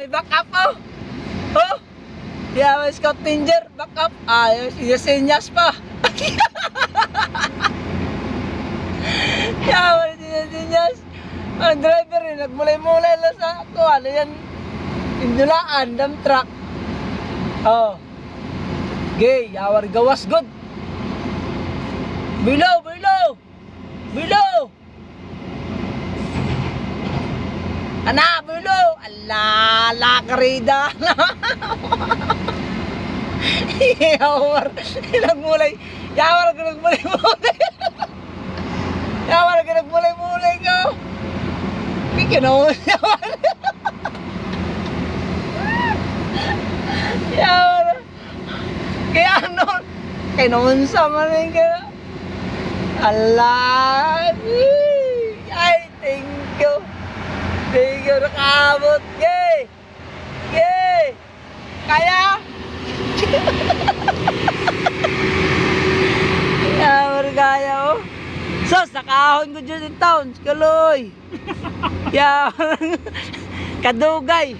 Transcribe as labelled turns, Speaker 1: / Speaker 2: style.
Speaker 1: i-back up oh. Oh. Yeah, Scout Ranger, back up. Sinyas pa. Yeah, sinyas. Ang driver eh, nagmulay-mulay lang sa ako. Ano yan? Indulaan, dump truck. Oh. Okay, our gawas good. Below. Ana, below. Ala, karida. Yawar, nagmulay. Yawar ka nagmulay-mulay. Yawar ka nagmulay-mulay ko. Kikinaon. Yawar. Kaya ano? Kaya naman sa manin ka. Allah. Ay, thank you. Thank you, nakabot. Yay! Yay! Kaya? Kaya, oh. Sos, nakahon ko dyan in town. Kaloy. Kadugay.